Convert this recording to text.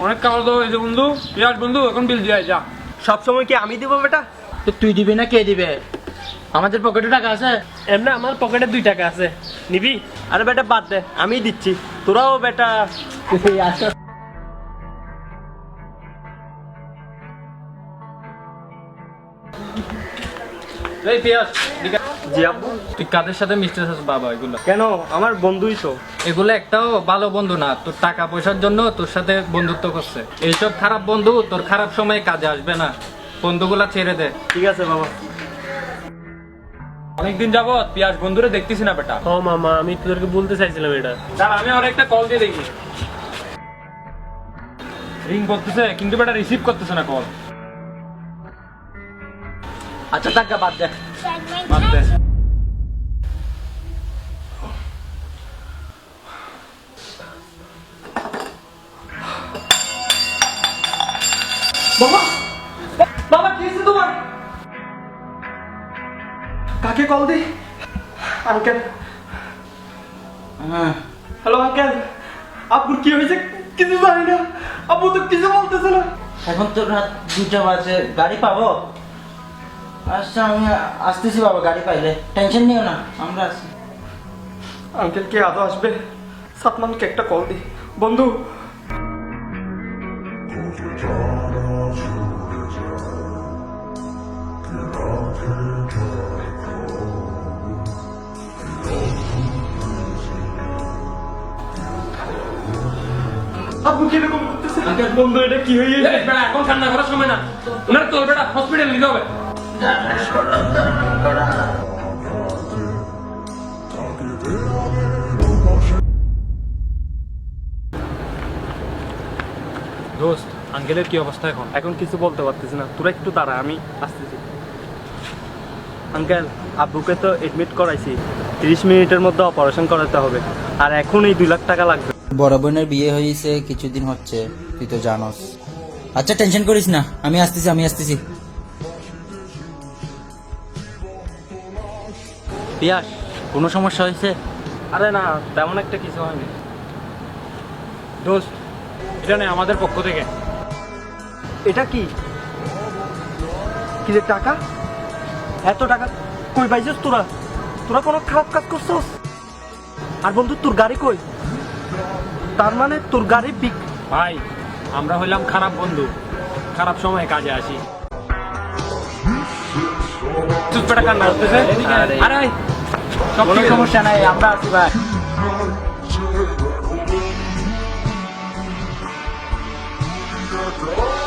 অনেক খাবার দাওয়া হয়েছে বন্ধু। পিয়াস বন্ধু এখন বিল দিয়ে যা। সব সময় কি আমি দিব বেটা? তো তুই দিবি না কে দিবে? আমাদের পকেটে টাকা আছে। এমনি আমার পকেটে 2 টাকা আছে, নিবি? আরে বেটা বাদ দে, আমি দিচ্ছি, তোরাও বেটা। এই পিয়াস জি আব্বু। তুই কাদের সাথে মিশতেছিস বাবা? এগুলো কেন? আমার বন্ধুই তো। এগুলো একটাও ভালো বন্ধু না। তোর টাকা পয়সার জন্য তোর সাথে বন্ধুত্ব করছে। এইসব খারাপ বন্ধু তোর খারাপ সময়ে কাজে আসবে না। বন্ধুগুলা ছেড়ে দে। ঠিক আছে বাবা। অনেকদিন যাবত পিয়াস বন্ধুরে দেখতেছি না বেটা। ও মামা, আমি তোদেরকে বলতে চাইছিলাম এটা। দাঁড়া, আমি আর একটা কল দিয়ে দেখি। রিং করতেছে কিন্তু বেটা রিসিভ করতেছে না কল। আচ্ছা টাকা বাদ দে। বাদ দে। বাবা, বাবা কি হয়েছে তোমার? কাকে কল দি? আঙ্কেল। হ্যালো আঙ্কেল, আব্বুর কি হয়েছে কিছু জানি না। আব্বু তো কিছু বলতেছে না। এখন তো রাত 2টা বাজে, গাড়ি পাবো? আচ্ছা আমি আসতেছি বাবা, গাড়ি পাইলে টেনশন নিও না, আমরা আছি। আঙ্কেল কি আদৌ আসবে? সাতমানকে একটা কল দি। বন্ধু, আব্বু কিরকম করতেছে? বন্ধু এটা কি হয়ে গেছে? বেটা এখন কান্না করার সময় না। ওনার তোর বেটা হসপিটালে নিতে হবে। দোস্ত, আঙ্কেলের কি অবস্থা এখন? এখন কিছু বলতে পারতেছি না, তোরা একটু দাঁড়া, আমি আসতেছি। আঙ্কেল, আব্বুকে তো এডমিট করাইছি, 30 মিনিটের মধ্যে অপারেশন করাতে হবে, আর এখন এই 2 লাখ টাকা লাগবে। বড় বোনের বিয়ে হয়েছে কিছুদিন হচ্ছে, তুই তো জানোস। আচ্ছা টেনশন করিস না, আমি আসতেছি। পিয়াস, কোনো সমস্যা হয়েছে? আরে না, তেমন একটা কিছু হয়নি। দোস্ত, এটা নেই আমাদের পক্ষ থেকে। এটা কি কি রে, টাকা? এত টাকা কই পাইছিস তোরা? তোরা কোনো খারাপ কাজ করছস? আর বন্ধু তোর গাড়ি কই? তার মানে তোর গাড়ি ভাই, আমরা হইলাম খারাপ বন্ধু, খারাপ সময়ে কাজে আসি। চুপটা কান্না করতেছে। আরে সব কোনো ঠিক আছে। সমস্যা নাই, আমরা আছি ভাই। Oh